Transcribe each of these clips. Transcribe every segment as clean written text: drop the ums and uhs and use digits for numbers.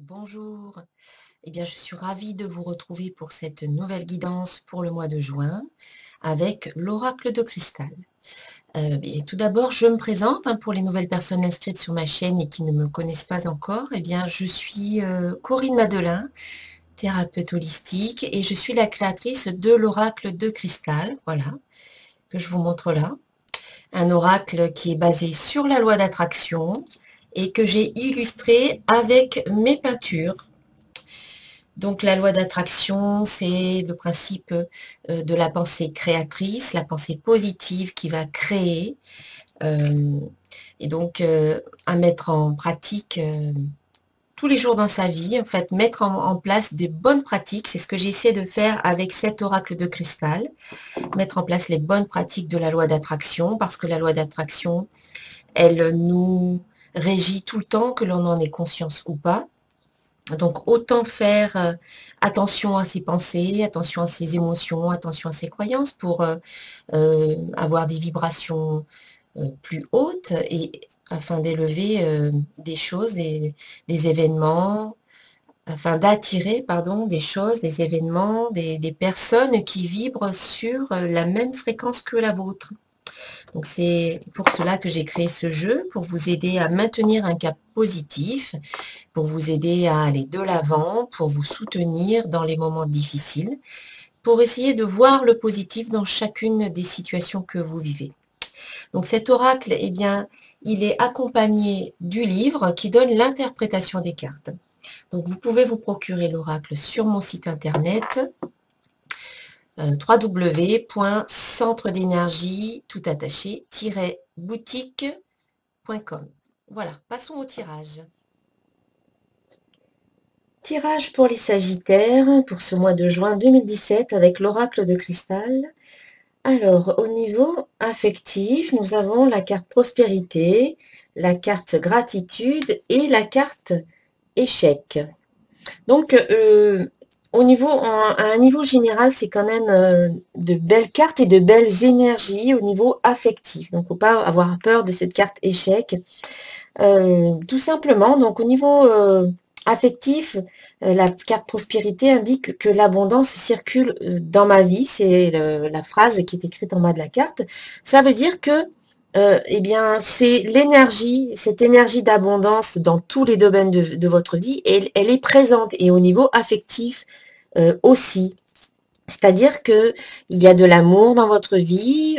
Bonjour, eh bien je suis ravie de vous retrouver pour cette nouvelle guidance pour le mois de juin avec l'oracle de cristal. Et tout d'abord, je me présente pour les nouvelles personnes inscrites sur ma chaîne et qui ne me connaissent pas encore. Eh bien, je suis Corinne Madelin, thérapeute holistique, et je suis la créatrice de l'oracle de cristal, voilà, que je vous montre là. Un oracle qui est basé sur la loi d'attraction et que j'ai illustré avec mes peintures. Donc la loi d'attraction, c'est le principe de la pensée créatrice, la pensée positive qui va créer, euh, et donc à mettre en pratique tous les jours dans sa vie, en fait, mettre en place des bonnes pratiques. C'est ce que j'essaie de faire avec cet oracle de cristal, mettre en place les bonnes pratiques de la loi d'attraction, parce que la loi d'attraction, elle nous régit tout le temps, que l'on en ait conscience ou pas. Donc autant faire attention à ses pensées, attention à ses émotions, attention à ses croyances pour avoir des vibrations plus hautes et afin d'élever des choses, des événements, afin d'attirer, pardon, des choses, des événements, des personnes qui vibrent sur la même fréquence que la vôtre. Donc c'est pour cela que j'ai créé ce jeu, pour vous aider à maintenir un cap positif, pour vous aider à aller de l'avant, pour vous soutenir dans les moments difficiles, pour essayer de voir le positif dans chacune des situations que vous vivez. Donc cet oracle, eh bien, il est accompagné du livre qui donne l'interprétation des cartes. Donc vous pouvez vous procurer l'oracle sur mon site internet www.centredénergie tout attaché-boutique.com. Voilà, passons au tirage. Tirage pour les Sagittaires pour ce mois de juin 2017 avec l'oracle de cristal. Alors, au niveau affectif, nous avons la carte prospérité, la carte gratitude et la carte échec. Donc, à un niveau général, c'est quand même de belles cartes et de belles énergies au niveau affectif. Donc, faut pas avoir peur de cette carte échec. Tout simplement, donc au niveau affectif, la carte prospérité indique que l'abondance circule dans ma vie. C'est la phrase qui est écrite en bas de la carte. Ça veut dire que eh bien, c'est l'énergie, cette énergie d'abondance dans tous les domaines de votre vie, et elle est présente et au niveau affectif aussi. C'est-à-dire que il y a de l'amour dans votre vie,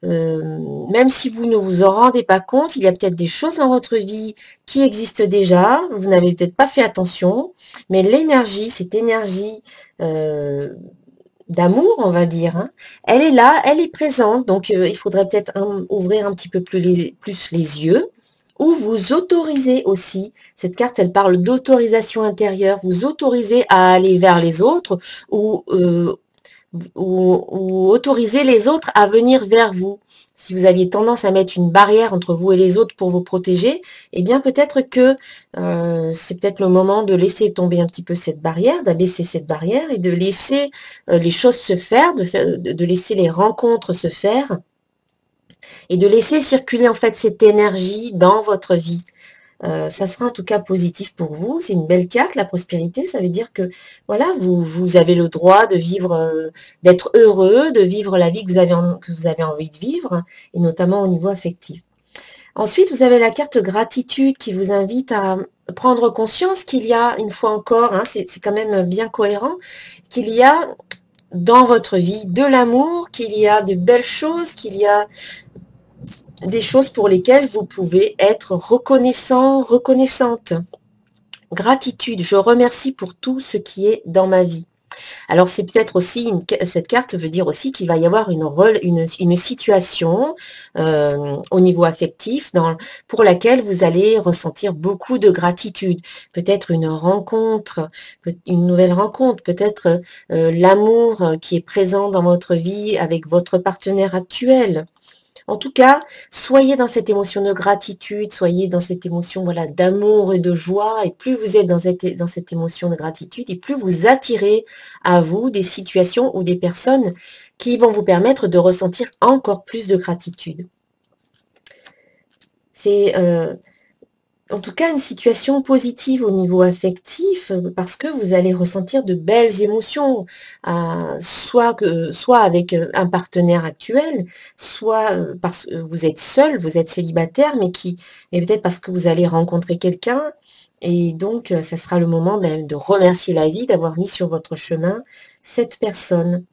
même si vous ne vous en rendez pas compte, il y a peut-être des choses dans votre vie qui existent déjà, vous n'avez peut-être pas fait attention, mais l'énergie, cette énergie d'amour, on va dire, hein, elle est là, elle est présente, donc il faudrait peut-être ouvrir un petit peu plus les yeux, ou vous autorisez aussi, cette carte elle parle d'autorisation intérieure, vous autorisez à aller vers les autres, ou autoriser les autres à venir vers vous. Si vous aviez tendance à mettre une barrière entre vous et les autres pour vous protéger, eh bien peut-être que c'est peut-être le moment de laisser tomber un petit peu cette barrière, d'abaisser cette barrière et de laisser les choses se faire, de laisser les rencontres se faire et de laisser circuler en fait cette énergie dans votre vie. Ça sera en tout cas positif pour vous. C'est une belle carte, la prospérité. Ça veut dire que voilà, vous avez le droit de vivre, d'être heureux, de vivre la vie que vous avez envie de vivre, et notamment au niveau affectif. Ensuite, vous avez la carte gratitude qui vous invite à prendre conscience qu'il y a, une fois encore, hein, c'est quand même bien cohérent, qu'il y a dans votre vie de l'amour, qu'il y a de belles choses, qu'il y a des choses pour lesquelles vous pouvez être reconnaissant, reconnaissante. Gratitude, je remercie pour tout ce qui est dans ma vie. Alors c'est peut-être aussi, cette carte veut dire aussi qu'il va y avoir une situation au niveau affectif pour laquelle vous allez ressentir beaucoup de gratitude. Peut-être une rencontre, une nouvelle rencontre, peut-être l'amour qui est présent dans votre vie avec votre partenaire actuel. En tout cas, soyez dans cette émotion de gratitude, soyez dans cette émotion voilà d'amour et de joie. Et plus vous êtes dans cette émotion de gratitude, et plus vous attirez à vous des situations ou des personnes qui vont vous permettre de ressentir encore plus de gratitude. C'est en tout cas une situation positive au niveau affectif, parce que vous allez ressentir de belles émotions, soit avec un partenaire actuel, soit parce que vous êtes seul, vous êtes célibataire, mais peut-être parce que vous allez rencontrer quelqu'un, et donc ça sera le moment même de remercier la vie d'avoir mis sur votre chemin cette personne.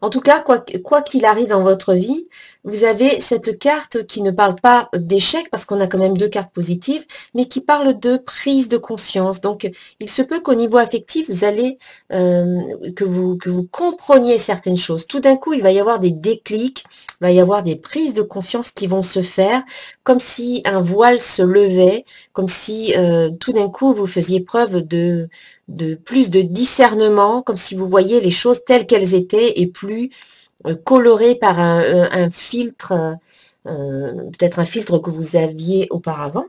En tout cas, quoi qu'il arrive dans votre vie, vous avez cette carte qui ne parle pas d'échec, parce qu'on a quand même deux cartes positives, mais qui parle de prise de conscience. Donc, il se peut qu'au niveau affectif, vous allez, que vous compreniez certaines choses. Tout d'un coup, il va y avoir des déclics, il va y avoir des prises de conscience qui vont se faire, comme si un voile se levait, comme si tout d'un coup, vous faisiez preuve de plus de discernement, comme si vous voyiez les choses telles qu'elles étaient et plus colorées par un filtre, peut-être un filtre que vous aviez auparavant.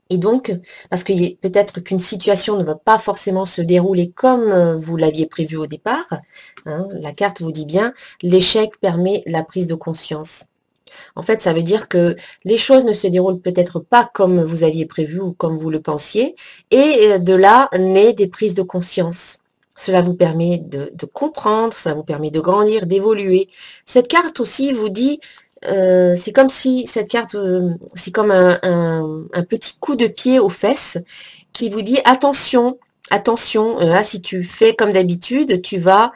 Et donc, parce que peut-être qu'une situation ne va pas forcément se dérouler comme vous l'aviez prévu au départ, hein, la carte vous dit bien, l'échec permet la prise de conscience. En fait, ça veut dire que les choses ne se déroulent peut-être pas comme vous aviez prévu ou comme vous le pensiez, et de là naît des prises de conscience. Cela vous permet de comprendre, cela vous permet de grandir, d'évoluer. Cette carte aussi vous dit, c'est comme si cette carte, c'est comme un petit coup de pied aux fesses qui vous dit attention, attention, là si tu fais comme d'habitude, tu vas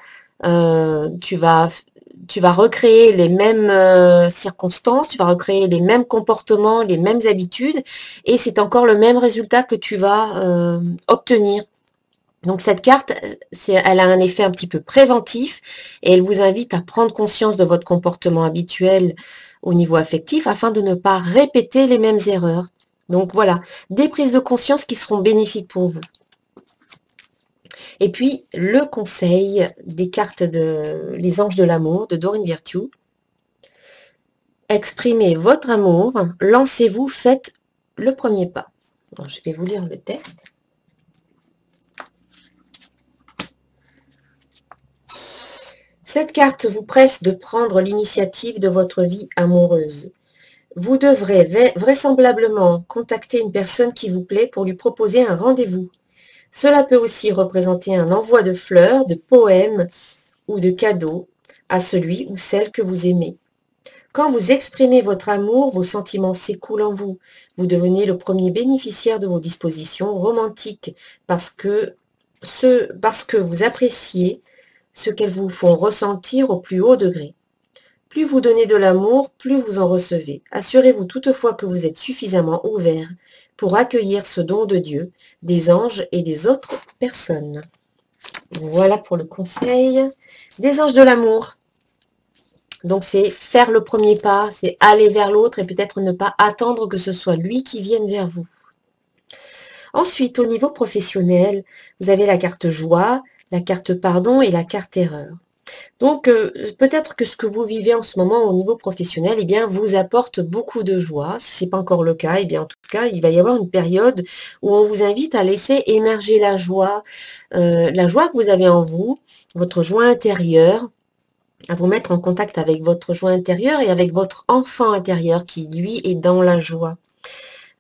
recréer les mêmes circonstances, tu vas recréer les mêmes comportements, les mêmes habitudes, et c'est encore le même résultat que tu vas obtenir. Donc cette carte, elle a un effet un petit peu préventif, et elle vous invite à prendre conscience de votre comportement habituel au niveau affectif afin de ne pas répéter les mêmes erreurs. Donc voilà, des prises de conscience qui seront bénéfiques pour vous. Et puis, le conseil des cartes de Les Anges de l'amour de Doreen Virtue. Exprimez votre amour, lancez-vous, faites le premier pas. Alors, je vais vous lire le texte. Cette carte vous presse de prendre l'initiative de votre vie amoureuse. Vous devrez vraisemblablement contacter une personne qui vous plaît pour lui proposer un rendez-vous. Cela peut aussi représenter un envoi de fleurs, de poèmes ou de cadeaux à celui ou celle que vous aimez. Quand vous exprimez votre amour, vos sentiments s'écoulent en vous. Vous devenez le premier bénéficiaire de vos dispositions romantiques parce que vous appréciez ce qu'elles vous font ressentir au plus haut degré. Plus vous donnez de l'amour, plus vous en recevez. Assurez-vous toutefois que vous êtes suffisamment ouvert pour accueillir ce don de Dieu, des anges et des autres personnes. Voilà pour le conseil des anges de l'amour. Donc c'est faire le premier pas, c'est aller vers l'autre et peut-être ne pas attendre que ce soit lui qui vienne vers vous. Ensuite, au niveau professionnel, vous avez la carte joie, la carte pardon et la carte erreur. Donc, peut-être que ce que vous vivez en ce moment au niveau professionnel, eh bien, vous apporte beaucoup de joie. Si ce n'est pas encore le cas, eh bien, en tout cas, il va y avoir une période où on vous invite à laisser émerger la joie que vous avez en vous, votre joie intérieure, à vous mettre en contact avec votre joie intérieure et avec votre enfant intérieur qui, lui, est dans la joie.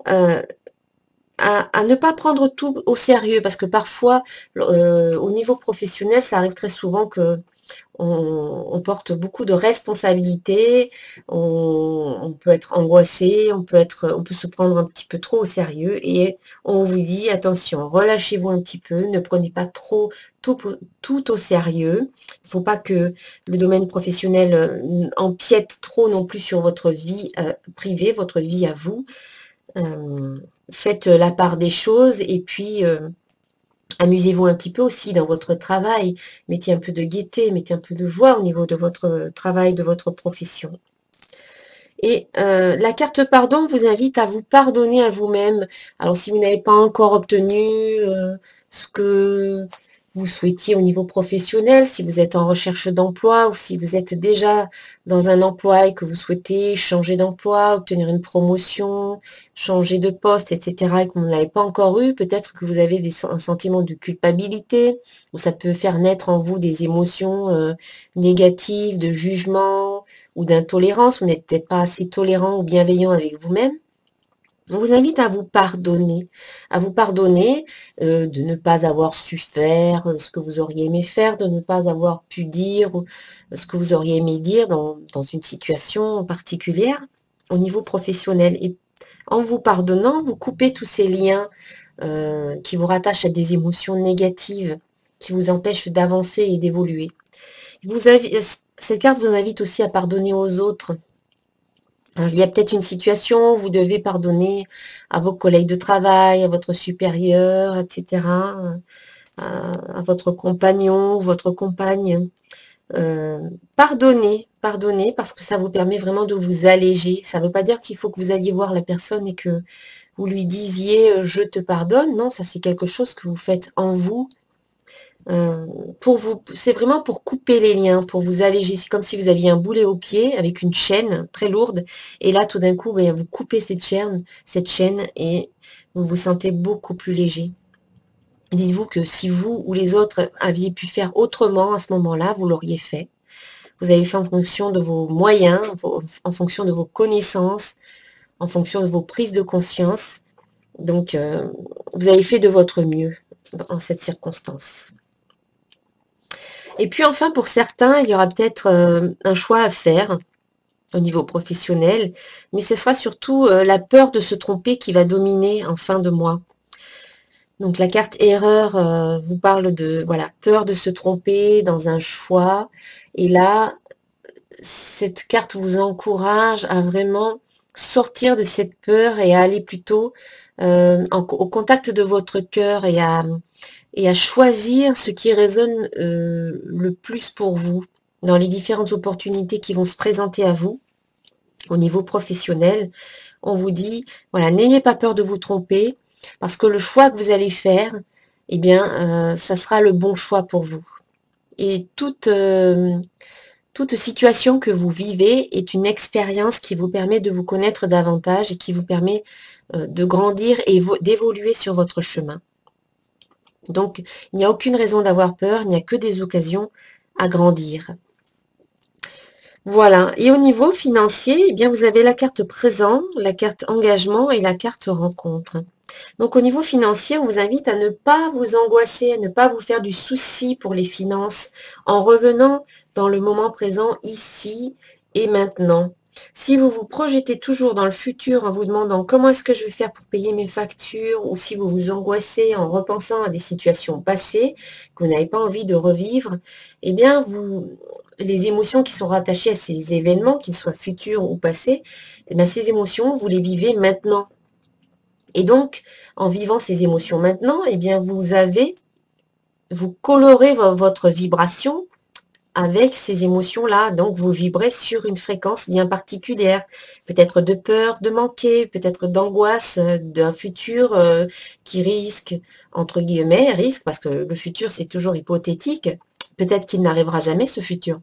À ne pas prendre tout au sérieux, parce que parfois, au niveau professionnel, ça arrive très souvent que on porte beaucoup de responsabilités, on peut être angoissé, on peut se prendre un petit peu trop au sérieux et on vous dit attention, relâchez-vous un petit peu, ne prenez pas trop tout au sérieux. Il ne faut pas que le domaine professionnel empiète trop non plus sur votre vie privée, votre vie à vous. Faites la part des choses et puis amusez-vous un petit peu aussi dans votre travail. Mettez un peu de gaieté, mettez un peu de joie au niveau de votre travail, de votre profession. Et la carte pardon vous invite à vous pardonner à vous-même. Alors si vous n'avez pas encore obtenu ce que vous souhaitiez au niveau professionnel, si vous êtes en recherche d'emploi ou si vous êtes déjà dans un emploi et que vous souhaitez changer d'emploi, obtenir une promotion, changer de poste, etc. et que vous ne l'avez pas encore eu, peut-être que vous avez un sentiment de culpabilité ou ça peut faire naître en vous des émotions négatives, de jugement ou d'intolérance. Vous n'êtes peut-être pas assez tolérant ou bienveillant avec vous-même. On vous invite à vous pardonner de ne pas avoir su faire ce que vous auriez aimé faire, de ne pas avoir pu dire ce que vous auriez aimé dire dans une situation particulière au niveau professionnel. Et en vous pardonnant, vous coupez tous ces liens qui vous rattachent à des émotions négatives, qui vous empêchent d'avancer et d'évoluer. Cette carte vous invite aussi à pardonner aux autres. Alors, il y a peut-être une situation où vous devez pardonner à vos collègues de travail, à votre supérieur, etc., à votre compagnon, votre compagne. Pardonnez, parce que ça vous permet vraiment de vous alléger. Ça ne veut pas dire qu'il faut que vous alliez voir la personne et que vous lui disiez je te pardonne. Non, ça c'est quelque chose que vous faites en vous. Pour vous, c'est vraiment pour couper les liens, pour vous alléger. C'est comme si vous aviez un boulet au pied avec une chaîne très lourde. Et là, tout d'un coup, ben, vous coupez cette chaîne et vous vous sentez beaucoup plus léger. Dites-vous que si vous ou les autres aviez pu faire autrement à ce moment-là, vous l'auriez fait. Vous avez fait en fonction de vos moyens, en fonction de vos connaissances, en fonction de vos prises de conscience. Donc, vous avez fait de votre mieux dans cette circonstance. Et puis enfin, pour certains, il y aura peut-être un choix à faire au niveau professionnel, mais ce sera surtout la peur de se tromper qui va dominer en fin de mois. Donc la carte erreur vous parle de voilà peur de se tromper dans un choix. Et là, cette carte vous encourage à vraiment sortir de cette peur et à aller plutôt au contact de votre cœur et à choisir ce qui résonne le plus pour vous dans les différentes opportunités qui vont se présenter à vous au niveau professionnel. On vous dit, voilà, n'ayez pas peur de vous tromper parce que le choix que vous allez faire, eh bien, ça sera le bon choix pour vous. Et toute situation que vous vivez est une expérience qui vous permet de vous connaître davantage et qui vous permet de grandir et d'évoluer sur votre chemin. Donc, il n'y a aucune raison d'avoir peur, il n'y a que des occasions à grandir. Voilà. Et au niveau financier, eh bien, vous avez la carte présent, la carte engagement et la carte rencontre. Donc, au niveau financier, on vous invite à ne pas vous angoisser, à ne pas vous faire du souci pour les finances en revenant dans le moment présent, ici et maintenant. Si vous vous projetez toujours dans le futur en vous demandant comment est-ce que je vais faire pour payer mes factures, ou si vous vous angoissez en repensant à des situations passées que vous n'avez pas envie de revivre, eh bien, les émotions qui sont rattachées à ces événements, qu'ils soient futurs ou passés, eh bien, ces émotions, vous les vivez maintenant. Et donc, en vivant ces émotions maintenant, eh bien, vous colorez votre vibration avec ces émotions-là. Donc, vous vibrez sur une fréquence bien particulière. Peut-être de peur de manquer, peut-être d'angoisse d'un futur qui risque, entre guillemets, risque, parce que le futur, c'est toujours hypothétique. Peut-être qu'il n'arrivera jamais, ce futur.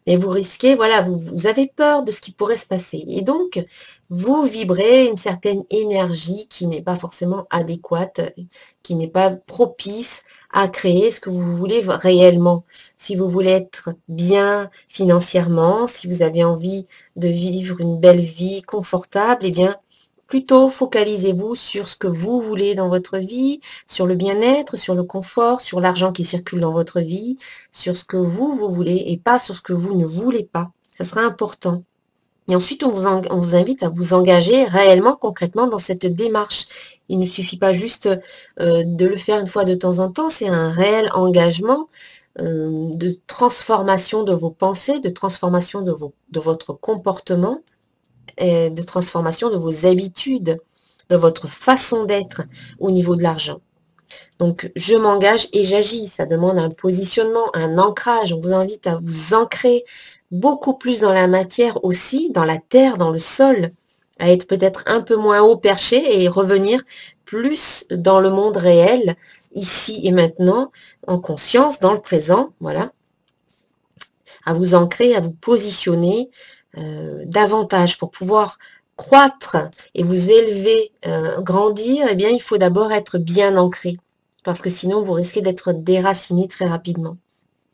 Mais vous risquez, voilà, vous avez peur de ce qui pourrait se passer. Et donc, vous vibrez une certaine énergie qui n'est pas forcément adéquate, qui n'est pas propice à créer ce que vous voulez réellement. Si vous voulez être bien financièrement, si vous avez envie de vivre une belle vie confortable, eh bien, plutôt focalisez-vous sur ce que vous voulez dans votre vie, sur le bien-être, sur le confort, sur l'argent qui circule dans votre vie, sur ce que vous voulez et pas sur ce que vous ne voulez pas. Ça sera important. Et ensuite, on vous invite à vous engager réellement, concrètement dans cette démarche. Il ne suffit pas juste de le faire une fois de temps en temps, c'est un réel engagement de transformation de vos pensées, de transformation de votre comportement, et de transformation de vos habitudes, de votre façon d'être au niveau de l'argent. Donc, je m'engage et j'agis. Ça demande un positionnement, un ancrage. On vous invite à vous ancrer beaucoup plus dans la matière aussi, dans la terre, dans le sol, à être peut-être un peu moins haut perché et revenir plus dans le monde réel, ici et maintenant, en conscience, dans le présent, voilà, à vous ancrer, à vous positionner davantage pour pouvoir croître et vous élever, grandir, eh bien, il faut d'abord être bien ancré. Parce que sinon, vous risquez d'être déraciné très rapidement.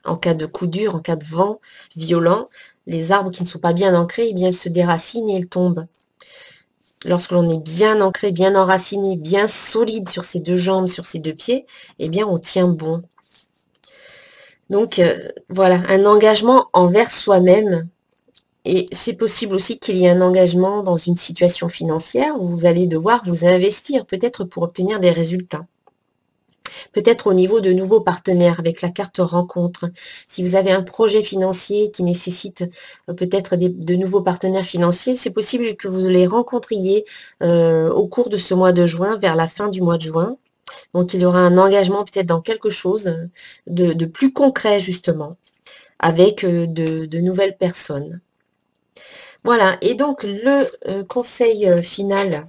En cas de coup dur, en cas de vent violent, les arbres qui ne sont pas bien ancrés, eh bien, ils se déracinent et ils tombent. lorsque l'on est bien ancré, bien enraciné, bien solide sur ses deux jambes, sur ses deux pieds, eh bien, on tient bon. Donc, voilà, un engagement envers soi-même. Et c'est possible aussi qu'il y ait un engagement dans une situation financière où vous allez devoir vous investir, peut-être pour obtenir des résultats. Peut-être au niveau de nouveaux partenaires avec la carte rencontre. Si vous avez un projet financier qui nécessite peut-être de nouveaux partenaires financiers, c'est possible que vous les rencontriez au cours de ce mois de juin, vers la fin du mois de juin. Donc il y aura un engagement peut-être dans quelque chose de plus concret justement, avec de nouvelles personnes. Voilà, et donc le conseil final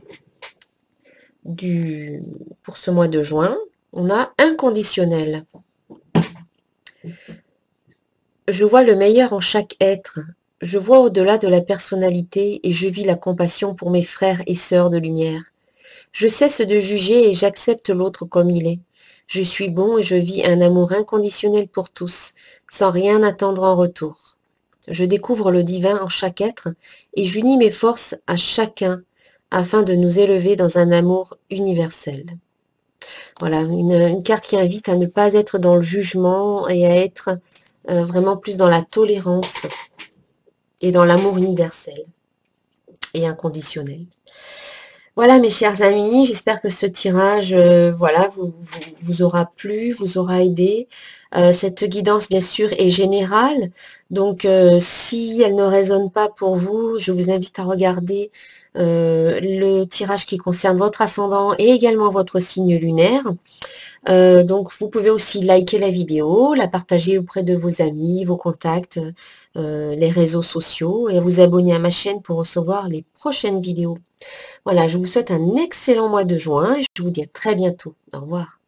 pour ce mois de juin, on a inconditionnel. Je vois le meilleur en chaque être. Je vois au-delà de la personnalité et je vis la compassion pour mes frères et sœurs de lumière. Je cesse de juger et j'accepte l'autre comme il est. Je suis bon et je vis un amour inconditionnel pour tous, sans rien attendre en retour. Je découvre le divin en chaque être et j'unis mes forces à chacun afin de nous élever dans un amour universel. Voilà, une carte qui invite à ne pas être dans le jugement et à être vraiment plus dans la tolérance et dans l'amour universel et inconditionnel. Voilà mes chers amis, j'espère que ce tirage voilà, vous aura plu, vous aura aidé. Cette guidance bien sûr est générale, donc si elle ne résonne pas pour vous, je vous invite à regarder le tirage qui concerne votre ascendant et également votre signe lunaire. Donc vous pouvez aussi liker la vidéo, la partager auprès de vos amis, vos contacts, les réseaux sociaux et vous abonner à ma chaîne pour recevoir les prochaines vidéos. Voilà, je vous souhaite un excellent mois de juin et je vous dis à très bientôt. Au revoir.